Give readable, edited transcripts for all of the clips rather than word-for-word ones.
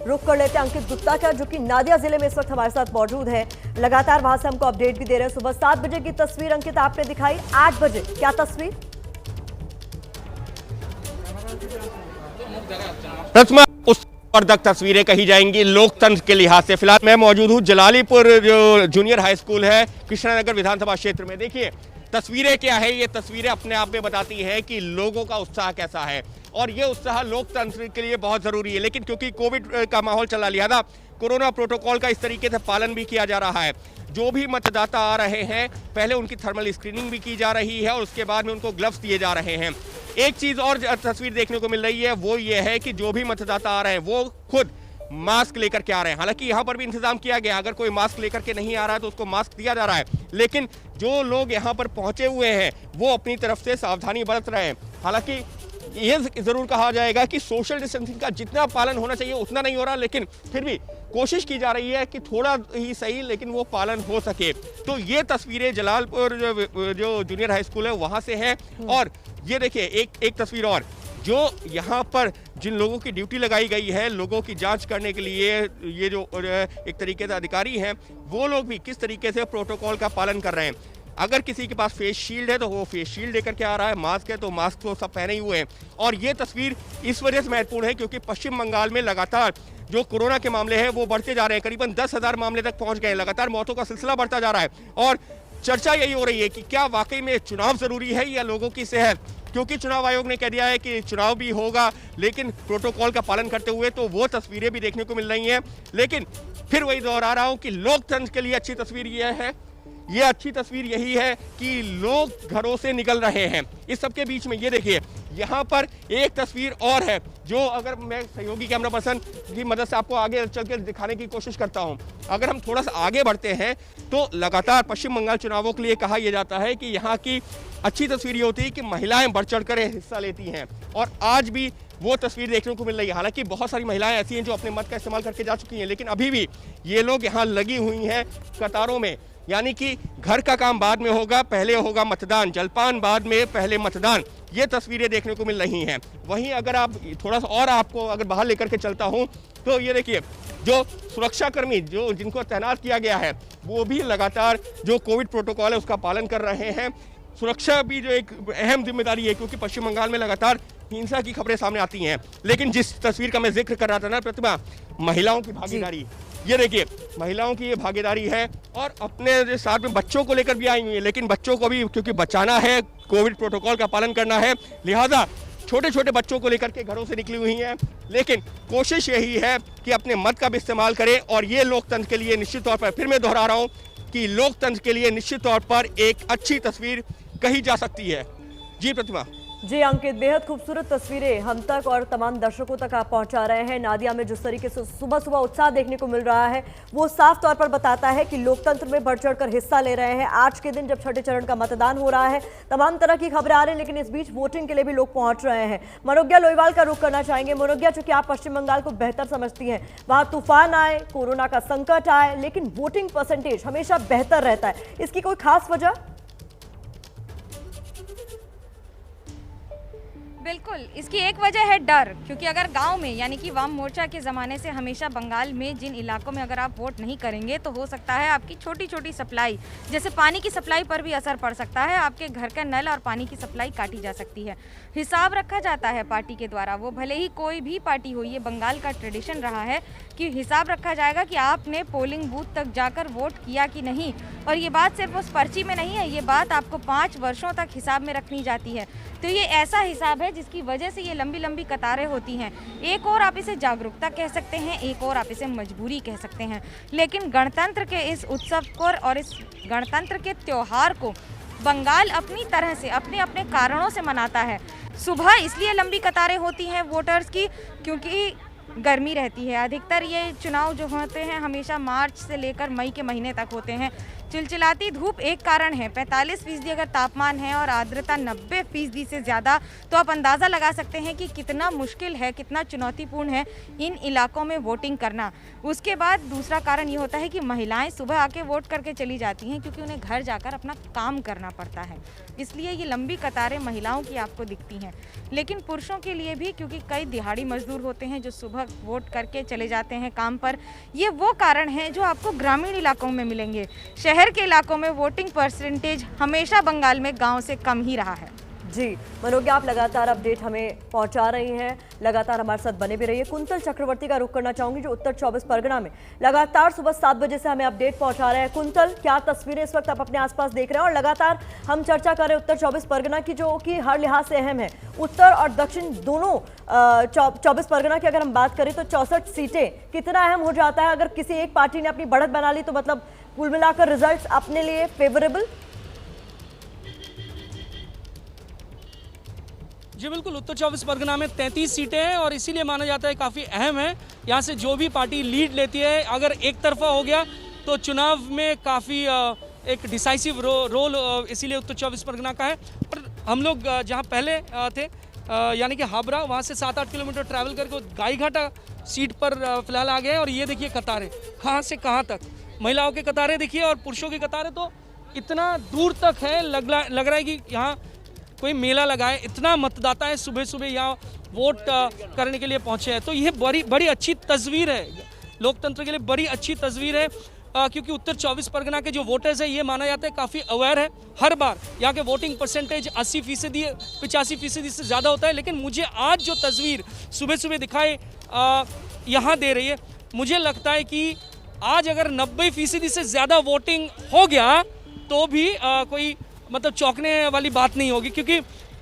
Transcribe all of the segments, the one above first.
रुक कर लेते हैं अंकित गुप्ता का, जो कि नादिया जिले में इस वक्त हमारे साथ मौजूद है। लगातार वहां से हमको अपडेट भी दे रहे हैं। सुबह 7 बजे की तस्वीर अंकित आपने दिखाई, 8 बजे क्या तस्वीर? रस्मा उस पर्दक तस्वीरें कही जाएंगी लोकतंत्र के लिहाज से। फिलहाल मैं मौजूद हूँ जलालीपुर जो जूनियर हाई स्कूल है कृष्णानगर विधानसभा क्षेत्र में। देखिए तस्वीरें क्या है, ये तस्वीरें अपने आप में बताती हैं कि लोगों का उत्साह कैसा है, और ये उत्साह लोकतंत्र के लिए बहुत जरूरी है। लेकिन क्योंकि कोविड का माहौल चला, लिहाजा कोरोना प्रोटोकॉल का इस तरीके से पालन भी किया जा रहा है। जो भी मतदाता आ रहे हैं पहले उनकी थर्मल स्क्रीनिंग भी की जा रही है और उसके बाद में उनको ग्लव्स दिए जा रहे हैं। एक चीज और तस्वीर देखने को मिल रही है, वो ये है कि जो भी मतदाता आ रहे हैं वो खुद मास्क लेकर के आ रहे हैं। हालांकि यहाँ पर भी इंतजाम किया गया, अगर कोई मास्क लेकर के नहीं आ रहा है तो उसको मास्क दिया जा रहा है। लेकिन जो लोग यहाँ पर पहुंचे हुए हैं वो अपनी तरफ से सावधानी बरत रहे हैं। हालांकि ये जरूर कहा जाएगा कि सोशल डिस्टेंसिंग का जितना पालन होना चाहिए उतना नहीं हो रहा, लेकिन फिर भी कोशिश की जा रही है कि थोड़ा ही सही लेकिन वो पालन हो सके। तो ये तस्वीरें जलालपुर जो जूनियर हाई स्कूल है वहां से हैं। और ये देखिए एक तस्वीर और, जो यहाँ पर जिन लोगों की ड्यूटी लगाई गई है लोगों की जांच करने के लिए, ये जो एक तरीके से अधिकारी हैं वो लोग भी किस तरीके से प्रोटोकॉल का पालन कर रहे हैं। अगर किसी के पास फेस शील्ड है तो वो फेस शील्ड लेकर के आ रहा है, मास्क है तो मास्क तो सब पहने ही हुए हैं। और ये तस्वीर इस वजह से महत्वपूर्ण है क्योंकि पश्चिम बंगाल में लगातार जो कोरोना के मामले हैं वो बढ़ते जा रहे हैं, करीबन 10,000 मामले तक पहुंच गए हैं। लगातार मौतों का सिलसिला बढ़ता जा रहा है और चर्चा यही हो रही है कि क्या वाकई में चुनाव जरूरी है या लोगों की सेहत। क्योंकि चुनाव आयोग ने कह दिया है कि चुनाव भी होगा लेकिन प्रोटोकॉल का पालन करते हुए, तो वो तस्वीरें भी देखने को मिल रही हैं। लेकिन फिर वही दोहरा रहा हूं कि लोकतंत्र के लिए अच्छी तस्वीर यह है, ये अच्छी तस्वीर यही है कि लोग घरों से निकल रहे हैं। इस सबके बीच में ये देखिए यहाँ पर एक तस्वीर और है, जो अगर मैं सहयोगी कैमरा पर्सन की मदद से आपको आगे चल के दिखाने की कोशिश करता हूँ। अगर हम थोड़ा सा आगे बढ़ते हैं तो लगातार पश्चिम बंगाल चुनावों के लिए कहा यह जाता है कि यहाँ की अच्छी तस्वीर ये होती है कि महिलाएं बढ़ चढ़ कर हिस्सा लेती हैं, और आज भी वो तस्वीर देखने को मिल रही है। हालांकि बहुत सारी महिलाएं ऐसी हैं जो अपने मत का इस्तेमाल करके जा चुकी हैं, लेकिन अभी भी ये लोग यहाँ लगी हुई हैं कतारों में। यानी कि घर का काम बाद में होगा, पहले होगा मतदान, जलपान बाद में पहले मतदान। ये तस्वीरें देखने को मिल रही हैं। वहीं अगर आप थोड़ा सा और आपको अगर बाहर लेकर के चलता हूं तो ये देखिए जो सुरक्षाकर्मी जो जिनको तैनात किया गया है वो भी लगातार जो कोविड प्रोटोकॉल है उसका पालन कर रहे हैं। सुरक्षा भी जो एक अहम जिम्मेदारी है क्योंकि पश्चिम बंगाल में लगातार हिंसा की खबरें सामने आती हैं। लेकिन जिस तस्वीर का मैं जिक्र कर रहा था ना प्रतिमा, महिलाओं की भागीदारी, ये देखिए महिलाओं की ये भागीदारी है और अपने साथ में बच्चों को लेकर भी आई हुई है। लेकिन बच्चों को भी क्योंकि बचाना है, कोविड प्रोटोकॉल का पालन करना है, लिहाजा छोटे छोटे बच्चों को लेकर के घरों से निकली हुई हैं। लेकिन कोशिश यही है कि अपने मत का भी इस्तेमाल करें, और ये लोकतंत्र के लिए निश्चित तौर पर, फिर मैं दोहरा रहा हूँ कि लोकतंत्र के लिए निश्चित तौर पर एक अच्छी तस्वीर कही जा सकती है। जी प्रतिमा। जी अंकित, बेहद खूबसूरत तस्वीरें हम तक और तमाम दर्शकों तक आप पहुंचा रहे हैं। नादिया में जिस तरीके से सुबह सुबह उत्साह देखने को मिल रहा है वो साफ तौर पर बताता है कि लोकतंत्र में बढ़ चढ़कर हिस्सा ले रहे हैं। आज के दिन जब छठे चरण का मतदान हो रहा है, तमाम तरह की खबरें आ रही हैं, लेकिन इस बीच वोटिंग के लिए भी लोग पहुंच रहे हैं। मनोज्ञा लोईवाल का रुख करना चाहेंगे। मनोज्ञा, चूंकि आप पश्चिम बंगाल को बेहतर समझती हैं, वहां तूफान आए, कोरोना का संकट आए, लेकिन वोटिंग परसेंटेज हमेशा बेहतर रहता है, इसकी कोई खास वजह? बिल्कुल, इसकी एक वजह है डर, क्योंकि अगर गांव में यानी कि वाम मोर्चा के ज़माने से हमेशा बंगाल में जिन इलाकों में अगर आप वोट नहीं करेंगे तो हो सकता है आपकी छोटी छोटी सप्लाई, जैसे पानी की सप्लाई पर भी असर पड़ सकता है, आपके घर का नल और पानी की सप्लाई काटी जा सकती है। हिसाब रखा जाता है पार्टी के द्वारा, वो भले ही कोई भी पार्टी हो, ये बंगाल का ट्रेडिशन रहा है कि हिसाब रखा जाएगा कि आपने पोलिंग बूथ तक जाकर वोट किया कि नहीं। और ये बात सिर्फ उस पर्ची में नहीं है, ये बात आपको 5 वर्षों तक हिसाब में रखनी जाती है। तो ये ऐसा हिसाब है जिसकी वजह से ये लंबी लंबी कतारें होती हैं। एक और आप इसे जागरूकता कह सकते हैं, एक और आप इसे मजबूरी कह सकते हैं। लेकिन गणतंत्र के इस उत्सव को और इस गणतंत्र के त्यौहार को बंगाल अपनी तरह से अपने अपने कारणों से मनाता है। सुबह इसलिए लंबी कतारें होती हैं वोटर्स की क्योंकि गर्मी रहती है। अधिकतर ये चुनाव जो होते हैं हमेशा मार्च से लेकर मई के महीने तक होते हैं। चिलचिलाती धूप एक कारण है, 45% अगर तापमान है और आर्द्रता 90% से ज़्यादा, तो आप अंदाज़ा लगा सकते हैं कि कितना मुश्किल है, कितना चुनौतीपूर्ण है इन इलाकों में वोटिंग करना। उसके बाद दूसरा कारण ये होता है कि महिलाएं सुबह आके वोट करके चली जाती हैं क्योंकि उन्हें घर जाकर अपना काम करना पड़ता है, इसलिए ये लंबी कतारें महिलाओं की आपको दिखती हैं। लेकिन पुरुषों के लिए भी, क्योंकि कई दिहाड़ी मजदूर होते हैं जो सुबह वोट करके चले जाते हैं काम पर, ये वो कारण हैं जो आपको ग्रामीण इलाकों में मिलेंगे। शहर के इलाकों में वोटिंग परसेंटेज हमेशा बंगाल में गांव से कम ही रहा है। जी मनोज, आप लगातार अपडेट हमें पहुंचा रही हैं, लगातार हमारे साथ बने भी रहिए। कुंतल चक्रवर्ती का रुख करना चाहूंगी जो उत्तर 24 परगना में लगातार सुबह 7 बजे से हमें अपडेट पहुंचा रहे हैं। कुंतल, क्या तस्वीरें इस वक्त आप अपने आसपास देख रहे हैं? और लगातार हम चर्चा कर रहे हैं उत्तर 24 परगना की, जो कि हर लिहाज से अहम है। उत्तर और दक्षिण दोनों 24 परगना की अगर हम बात करें तो 64 सीटें, कितना अहम हो जाता है अगर किसी एक पार्टी ने अपनी बढ़त बना ली तो मतलब कुल मिलाकर रिजल्ट अपने लिए फेवरेबल? जी बिल्कुल, उत्तर 24 परगना में 33 सीटें हैं और इसीलिए माना जाता है काफ़ी अहम है। यहाँ से जो भी पार्टी लीड लेती है, अगर एक तरफा हो गया तो चुनाव में काफ़ी एक डिसाइसिव रोल इसीलिए उत्तर 24 परगना का है। और हम लोग जहाँ पहले थे यानी कि हाबरा, वहाँ से 7-8 किलोमीटर ट्रैवल करके गाईघाटा सीट पर फिलहाल आ गए। और ये देखिए कतारें, कहाँ से कहाँ तक महिलाओं के कतारें देखिए और पुरुषों की कतारें तो इतना दूर तक है, लग रहा है कि यहाँ कोई मेला लगा है। इतना मतदाता है सुबह सुबह यहाँ वोट करने के लिए पहुँचे हैं। तो ये बड़ी अच्छी तस्वीर है, लोकतंत्र के लिए बड़ी अच्छी तस्वीर है, क्योंकि उत्तर 24 परगना के जो वोटर्स है ये माना जाता है काफ़ी अवेयर है। हर बार यहाँ के वोटिंग परसेंटेज 80%, 85% से ज़्यादा होता है। लेकिन मुझे आज जो तस्वीर सुबह सुबह दिखाई यहाँ दे रही है, मुझे लगता है कि आज अगर 90% से ज़्यादा वोटिंग हो गया तो भी कोई मतलब चौंकने वाली बात नहीं होगी, क्योंकि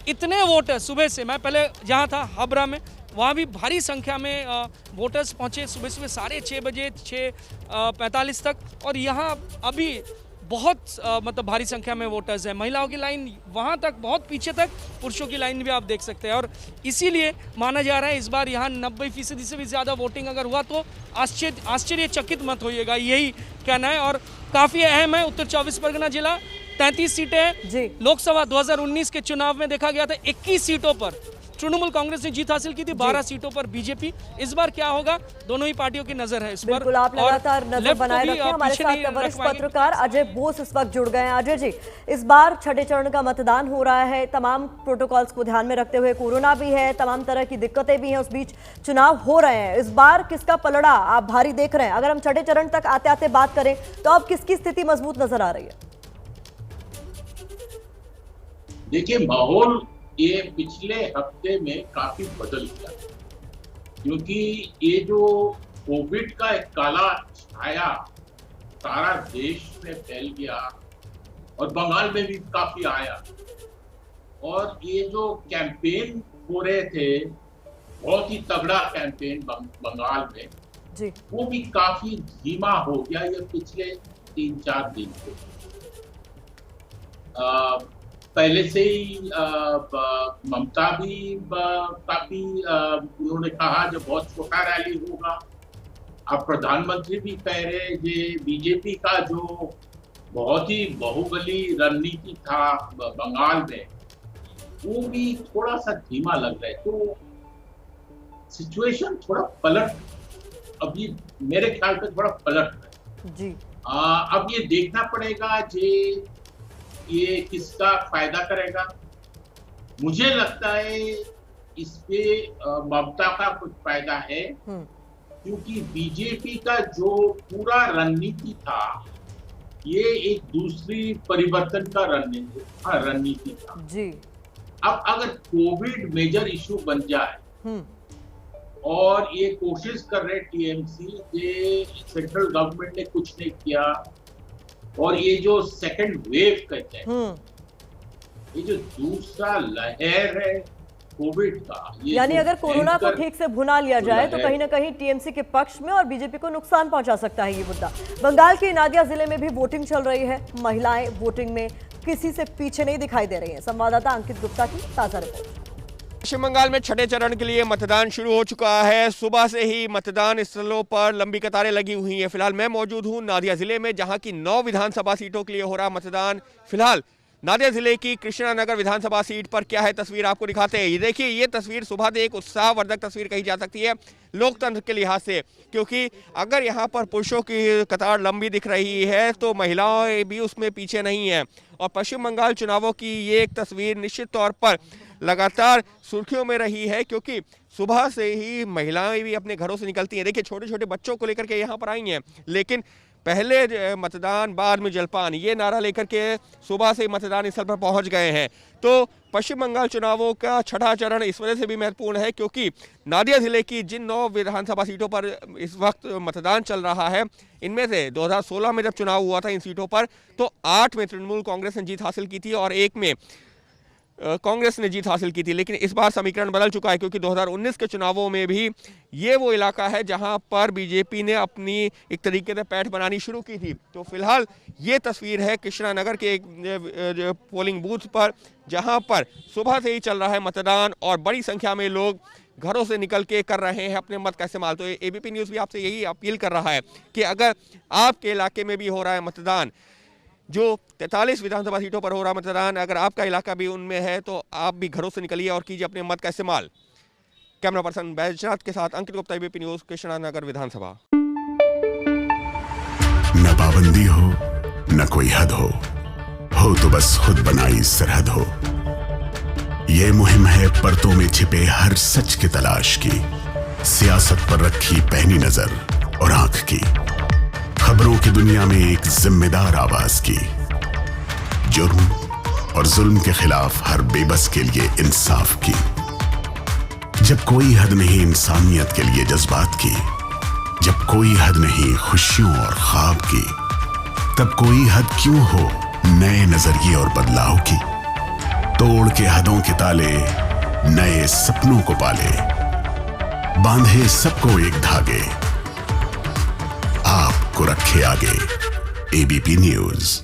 इतने वोटर सुबह से, मैं पहले जहाँ था हाबरा में, वहाँ भी भारी संख्या में वोटर्स पहुँचे सुबह सुबह 6:30 बजे, 6:45 तक। और यहाँ अभी बहुत मतलब भारी संख्या में वोटर्स हैं। महिलाओं की लाइन वहाँ तक बहुत पीछे तक, पुरुषों की लाइन भी आप देख सकते हैं। और इसीलिए माना जा रहा है इस बार यहाँ 90% से भी ज़्यादा वोटिंग अगर हुआ तो आश्चर्यचकित मत होइएगा, यही कहना है। और काफ़ी अहम है उत्तर 24 परगना जिला। 33 सीटें हैं। लोकसभा 2019 के चुनाव में देखा गया था 21 सीटों पर तृणमूल कांग्रेस ने जीत हासिल की थी, 12 सीटों पर बीजेपी। इस बार क्या होगा, दोनों ही पार्टियों की नजर है इस पर। बिल्कुल, आप लगातार नजर बनाए रखें। हमारे साथ वरिष्ठ पत्रकार अजय बोस इस वक्त जुड़ गए हैं। अजय जी, इस बार छठे चरण का मतदान हो रहा है, तमाम प्रोटोकॉल्स को ध्यान में रखते हुए, कोरोना भी है, तमाम तरह की दिक्कतें भी हैं, उस बीच चुनाव हो रहे हैं। इस बार किसका पलड़ा आप भारी देख रहे हैं? अगर हम छठे चरण तक आते आते बात करें तो अब किसकी स्थिति मजबूत नजर आ रही है? देखिए, माहौल ये पिछले हफ्ते में काफी बदल गया, क्योंकि ये जो कोविड का एक काला छाया सारा देश में फैल गया और बंगाल में भी काफी आया, और ये जो कैंपेन हो रहे थे, बहुत ही तगड़ा कैंपेन बंगाल में जी, वो भी काफी धीमा हो गया ये पिछले 3-4 दिन से। पहले से ही ममता भी काफी उन्होंने कहा जो बहुत छोटा रैली होगा। अब प्रधानमंत्री भी कह रहे ये बीजेपी का जो बहुत ही बाहुबली रणनीति था बंगाल में, वो भी थोड़ा सा धीमा लग रहा है। तो सिचुएशन थोड़ा पलट, अभी मेरे ख्याल पे थोड़ा पलट रहा है जी। अब ये देखना पड़ेगा ये किसका फायदा करेगा। मुझे लगता है इस पे ममता का कुछ फायदा है, क्योंकि बीजेपी का जो पूरा रणनीति था ये एक दूसरी परिवर्तन का रणनीति था जी। अब अगर कोविड मेजर इशू बन जाए और ये कोशिश कर रहे टीएमसी, ये सेंट्रल गवर्नमेंट ने कुछ नहीं किया, और ये जो सेकंड वेव कहते हैं, ये जो दूसरा लहर है कोविड का, यानी अगर कोरोना को ठीक से भुना लिया जाए तो कहीं ना कहीं टीएमसी के पक्ष में और बीजेपी को नुकसान पहुंचा सकता है ये मुद्दा। बंगाल के नादिया जिले में भी वोटिंग चल रही है, महिलाएं वोटिंग में किसी से पीछे नहीं दिखाई दे रही हैं। संवाददाता अंकित गुप्ता की ताजा रिपोर्ट। पश्चिम बंगाल में छठे चरण के लिए मतदान शुरू हो चुका है। सुबह से ही मतदान स्थलों पर लंबी कतारें लगी हुई हैं। फिलहाल मैं मौजूद हूं नादिया जिले में, जहां की 9 विधानसभा सीटों के लिए हो रहा मतदान। फिलहाल नादिया जिले की कृष्णा नगर विधानसभा सीट पर क्या है तस्वीर आपको दिखाते हैं। ये देखिए, ये तस्वीर सुबह से एक उत्साहवर्धक तस्वीर कही जा सकती है लोकतंत्र के लिहाज से, क्योंकि अगर यहाँ पर पुरुषों की कतार लंबी दिख रही है तो महिलाएं भी उसमें पीछे नहीं है। और पश्चिम बंगाल चुनावों की ये एक तस्वीर निश्चित तौर पर लगातार सुर्खियों में रही है, क्योंकि सुबह से ही महिलाएं भी अपने घरों से निकलती हैं। देखिए, छोटे छोटे बच्चों को लेकर के यहाँ पर आई हैं, लेकिन पहले मतदान बाद में जलपान, ये नारा लेकर के सुबह से मतदान स्थल पर पहुंच गए हैं। तो पश्चिम बंगाल चुनावों का छठा चरण इस वजह से भी महत्वपूर्ण है, क्योंकि नादिया जिले की जिन 9 विधानसभा सीटों पर इस वक्त मतदान चल रहा है, इनमें से 2016 में जब चुनाव हुआ था इन सीटों पर, तो 8 में तृणमूल कांग्रेस ने जीत हासिल की थी और 1 में कांग्रेस ने जीत हासिल की थी। लेकिन इस बार समीकरण बदल चुका है, क्योंकि 2019 के चुनावों में भी ये वो इलाका है जहां पर बीजेपी ने अपनी एक तरीके से पैठ बनानी शुरू की थी। तो फिलहाल ये तस्वीर है कृष्णा नगर के एक पोलिंग बूथ पर, जहां पर सुबह से ही चल रहा है मतदान और बड़ी संख्या में लोग घरों से निकल के कर रहे हैं अपने मत का इस्तेमाल। तो एबीपी न्यूज़ भी आपसे यही अपील कर रहा है कि अगर आपके इलाके में भी हो रहा है मतदान, जो 43 विधानसभा सीटों पर हो रहा मतदान, अगर आपका इलाका भी उनमें है तो आप भी घरों से निकलिए और कीजिए अपने मत का इस्तेमाल। कैमरा पर्सन बैजनाथ के साथ अंकित गुप्ता, एबीपी न्यूज़, कृष्णा नगर विधानसभा। न पाबंदी हो न कोई हद हो तो बस खुद बनाई सरहद हो। ये मुहिम है परतों में छिपे हर सच की तलाश की, सियासत पर रखी पैनी नजर और आंख की, खबरों की दुनिया में एक जिम्मेदार आवाज की, जुर्म और जुल्म के खिलाफ हर बेबस के लिए इंसाफ की। जब कोई हद नहीं इंसानियत के लिए जज्बात की, जब कोई हद नहीं खुशियों और ख्वाब की, तब कोई हद क्यों हो नए नजरिए और बदलाव की। तोड़ के हदों के ताले नए सपनों को पाले, बांधे सबको एक धागे, आपको रखे आगे। ABP news.